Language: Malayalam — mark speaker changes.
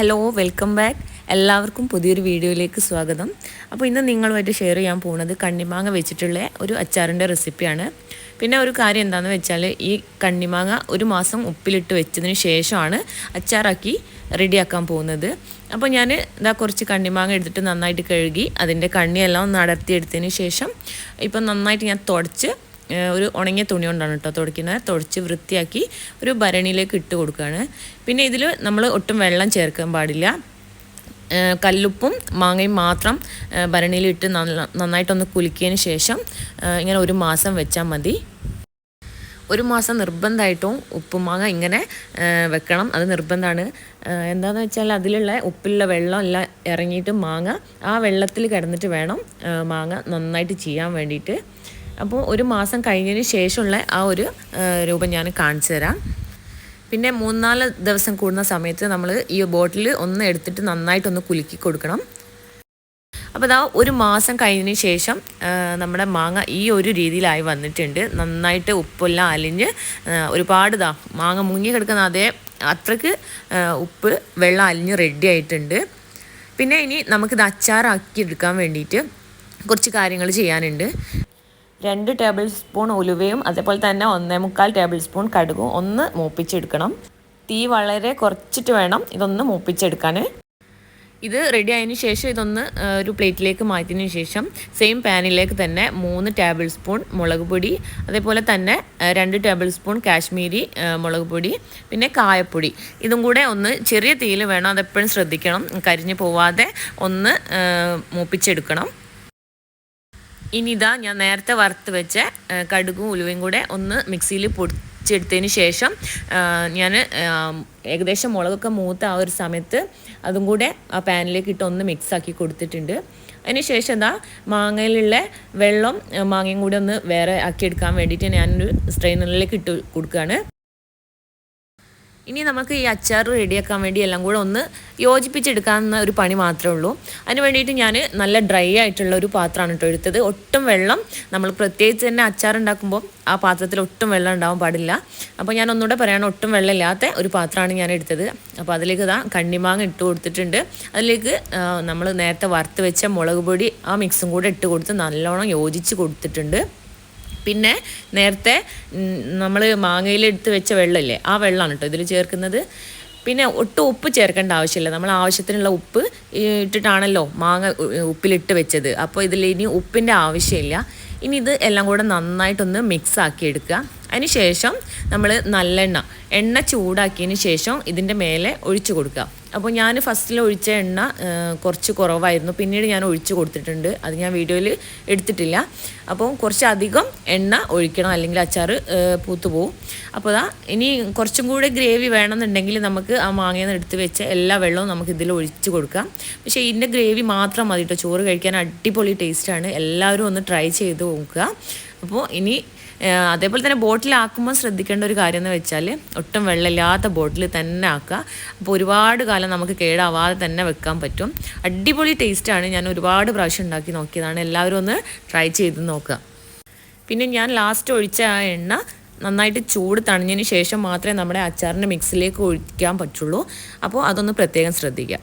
Speaker 1: Hello welcome back. എല്ലാവർക്കും പുതിയൊരു വീഡിയോയിലേക്ക് സ്വാഗതം. അപ്പോൾ ഇന്ന് നിങ്ങളുമായിട്ട് ഷെയർ ചെയ്യാൻ പോകുന്നത് കണ്ണിമാങ്ങ വെച്ചിട്ടുള്ള ഒരു അച്ചാറിൻ്റെ റെസിപ്പിയാണ്. പിന്നെ ഒരു കാര്യം എന്താണെന്ന് വെച്ചാൽ ഈ കണ്ണിമാങ്ങ ഒരു മാസം ഉപ്പിലിട്ട് വെച്ചതിന് ശേഷമാണ് അച്ചാറാക്കി റെഡിയാക്കാൻ പോകുന്നത്. അപ്പോൾ ഞാൻ കുറച്ച് കണ്ണിമാങ്ങ എടുത്തിട്ട് നന്നായിട്ട് കഴുകി അതിൻ്റെ കണ്ണിയെല്ലാം ഒന്ന് അടർത്തിയെടുത്തതിന് ശേഷം ഇപ്പം നന്നായിട്ട് ഞാൻ തുടച്ച് ഒരു ഉണങ്ങിയ തുണി കൊണ്ടാണ് കേട്ടോ തുടയ്ക്കുന്നത്. തുടച്ച് വൃത്തിയാക്കി ഒരു ഭരണിയിലേക്ക് ഇട്ട് കൊടുക്കുകയാണ്. പിന്നെ ഇതിൽ നമ്മൾ ഒട്ടും വെള്ളം ചേർക്കാൻ പാടില്ല. കല്ലുപ്പും മാങ്ങയും മാത്രം ഭരണിയിലിട്ട് നന്നായിട്ടൊന്ന് കുലുക്കിയതിന് ശേഷം ഇങ്ങനെ ഒരു മാസം വെച്ചാൽ മതി. ഒരു മാസം നിർബന്ധമായിട്ടും ഉപ്പുമാങ്ങ ഇങ്ങനെ വെക്കണം, അത് നിർബന്ധമാണ്. എന്താണെന്ന് വെച്ചാൽ അതിലുള്ള ഉപ്പിലുള്ള വെള്ളം എല്ലാം ഇറങ്ങിയിട്ട് മാങ്ങ ആ വെള്ളത്തിൽ കിടന്നിട്ട് വേണം മാങ്ങ നന്നായിട്ട് ചെയ്യാൻ വേണ്ടിയിട്ട്. അപ്പോൾ ഒരു മാസം കഴിഞ്ഞതിന് ശേഷമുള്ള ആ ഒരു രൂപം ഞാൻ കാണിച്ചു തരാം. പിന്നെ 3-4 ദിവസം കൂടുന്ന സമയത്ത് നമ്മൾ ഈ ബോട്ടിൽ ഒന്ന് എടുത്തിട്ട് നന്നായിട്ടൊന്ന് കുലുക്കി കൊടുക്കണം. അപ്പോൾ ഒരു മാസം കഴിഞ്ഞതിന് ശേഷം നമ്മുടെ മാങ്ങ ഈ ഒരു രീതിയിലായി വന്നിട്ടുണ്ട്. നന്നായിട്ട് ഉപ്പെല്ലാം അലിഞ്ഞ് ഒരുപാട് മാങ്ങ മുങ്ങി കിടക്കുന്ന അത്രയ്ക്ക് ഉപ്പ് വെള്ളം അലിഞ്ഞ് റെഡി ആയിട്ടുണ്ട്. പിന്നെ ഇനി നമുക്കിത് അച്ചാറാക്കി എടുക്കാൻ വേണ്ടിയിട്ട് കുറച്ച് കാര്യങ്ങൾ ചെയ്യാനുണ്ട്. 2 ടേബിൾ സ്പൂൺ ഉലുവയും അതേപോലെ തന്നെ 1.25 ടേബിൾ സ്പൂൺ കടുകും ഒന്ന് മൂപ്പിച്ചെടുക്കണം. തീ വളരെ കുറച്ചിട്ട് വേണം ഇതൊന്ന് മൂപ്പിച്ചെടുക്കാൻ. ഇത് റെഡി ആയതിനു ശേഷം ഇതൊന്ന് ഒരു പ്ലേറ്റിലേക്ക് മാറ്റിയതിന് ശേഷം സെയിം പാനിലേക്ക് തന്നെ 3 ടേബിൾ സ്പൂൺ മുളക് പൊടി, അതേപോലെ തന്നെ 2 ടേബിൾ സ്പൂൺ കാശ്മീരി മുളക് പൊടി, പിന്നെ കായപ്പൊടി ഇതും കൂടെ ഒന്ന് ചെറിയ തീയിൽ വേണം, അതെപ്പോഴും ശ്രദ്ധിക്കണം, കരിഞ്ഞു പോവാതെ ഒന്ന് മൂപ്പിച്ചെടുക്കണം. ഇനി ഞാൻ നേരത്തെ വറുത്ത് വെച്ച കടുകും ഉലുവയും കൂടെ ഒന്ന് മിക്സിയിൽ പൊടിച്ചെടുത്തതിന് ശേഷം ഞാൻ ഏകദേശം മുളകൊക്കെ മൂത്ത ആ ഒരു സമയത്ത് അതും കൂടെ ആ പാനിലേക്ക് ഇട്ട് ഒന്ന് മിക്സാക്കി കൊടുത്തിട്ടുണ്ട്. അതിന് ശേഷം മാങ്ങയിലുള്ള വെള്ളം മാങ്ങയും കൂടെ ഒന്ന് വേറെ ആക്കിയെടുക്കാൻ വേണ്ടിയിട്ട് ഞാനൊരു സ്ട്രെയിനറിലേക്ക് ഇട്ട് കൊടുക്കുകയാണ്. ഇനി നമുക്ക് ഈ അച്ചാർ റെഡിയാക്കാൻ വേണ്ടി എല്ലാം കൂടെ ഒന്ന് യോജിപ്പിച്ചെടുക്കാവുന്ന ഒരു പണി മാത്രമേ ഉള്ളൂ. അതിന് വേണ്ടിയിട്ട് ഞാൻ നല്ല ഡ്രൈ ആയിട്ടുള്ള ഒരു പാത്രമാണ് കേട്ടോ എടുത്തത്. ഒട്ടും വെള്ളം, നമ്മൾ പ്രത്യേകിച്ച് തന്നെ അച്ചാർ ഉണ്ടാക്കുമ്പോൾ ആ പാത്രത്തിൽ ഒട്ടും വെള്ളം ഉണ്ടാവാൻ പാടില്ല. അപ്പോൾ ഞാൻ ഒന്നുകൂടെ പറയുകയാണ്, ഒട്ടും വെള്ളമില്ലാത്ത ഒരു പാത്രമാണ് ഞാൻ എടുത്തത്. അപ്പോൾ അതിലേക്ക് കണ്ണിമാങ്ങ ഇട്ട് കൊടുത്തിട്ടുണ്ട്. അതിലേക്ക് നമ്മൾ നേരത്തെ വറുത്ത് വെച്ച മുളക് പൊടി ആ മിക്സും കൂടെ ഇട്ട് കൊടുത്ത് നല്ലോണം യോജിച്ച് കൊടുത്തിട്ടുണ്ട്. പിന്നെ നേരത്തെ നമ്മൾ മാങ്ങയിലെടുത്ത് വെച്ച വെള്ളമില്ലേ, ആ വെള്ളമാണ് കേട്ടോ ഇതിൽ ചേർക്കുന്നത്. പിന്നെ ഒട്ടും ഉപ്പ് ചേർക്കേണ്ട ആവശ്യമില്ല, നമ്മൾ ആവശ്യത്തിനുള്ള ഉപ്പ് ഇട്ടിട്ടാണല്ലോ മാങ്ങ ഉപ്പിലിട്ട് വെച്ചത്. അപ്പോൾ ഇതിൽ ഇനി ഉപ്പിൻ്റെ ആവശ്യമില്ല. ഇനി ഇത് എല്ലാം കൂടെ നന്നായിട്ടൊന്ന് മിക്സ് ആക്കി എടുക്കുക. അതിന് ശേഷം നമ്മൾ എണ്ണ ചൂടാക്കിയതിന് ശേഷം ഇതിൻ്റെ മേലെ ഒഴിച്ചു കൊടുക്കുക. അപ്പോൾ ഞാൻ ഫസ്റ്റിൽ ഒഴിച്ച എണ്ണ കുറച്ച് കുറവായിരുന്നു, പിന്നീട് ഞാൻ ഒഴിച്ചു കൊടുത്തിട്ടുണ്ട്, അത് ഞാൻ വീഡിയോയിൽ എടുത്തിട്ടില്ല. അപ്പോൾ കുറച്ചധികം എണ്ണ ഒഴിക്കണം, അല്ലെങ്കിൽ അച്ചാർ പൂത്തു പോവും. അപ്പോൾ ഇനി കുറച്ചും കൂടെ ഗ്രേവി വേണമെന്നുണ്ടെങ്കിൽ നമുക്ക് ആ മാങ്ങയിൽ നിന്ന് എടുത്ത് വെച്ച എല്ലാ വെള്ളവും നമുക്ക് ഇതിൽ ഒഴിച്ച് കൊടുക്കാം. പക്ഷേ ഇതിൻ്റെ ഗ്രേവി മാത്രം മതി കേട്ടോ, ചോറ് കഴിക്കാൻ അടിപൊളി ടേസ്റ്റാണ്. എല്ലാവരും ഒന്ന് ട്രൈ ചെയ്ത് നോക്കുക. അപ്പോൾ ഇനി അതേപോലെ തന്നെ ബോട്ടിലാക്കുമ്പോൾ ശ്രദ്ധിക്കേണ്ട ഒരു കാര്യം എന്ന് വെച്ചാൽ ഒട്ടും വെള്ളമില്ലാത്ത ബോട്ടിൽ തന്നെ ആക്കുക. അപ്പോൾ ഒരുപാട് കാലം നമുക്ക് കേടാവാതെ തന്നെ വെക്കാൻ പറ്റും. അടിപൊളി ടേസ്റ്റാണ്. ഞാൻ ഒരുപാട് പ്രാവശ്യം ഉണ്ടാക്കി നോക്കിയതാണ്. എല്ലാവരും ഒന്ന് ട്രൈ ചെയ്ത് നോക്കുക. പിന്നെ ഞാൻ ലാസ്റ്റ് ഒഴിച്ച ആ എണ്ണ നന്നായിട്ട് ചൂട് തണിഞ്ഞതിന് ശേഷം മാത്രമേ നമ്മുടെ അച്ചാറിൻ്റെ മിക്സിലേക്ക് ഒഴിക്കാൻ പറ്റുള്ളൂ. അപ്പോൾ അതൊന്ന് പ്രത്യേകം ശ്രദ്ധിക്കുക.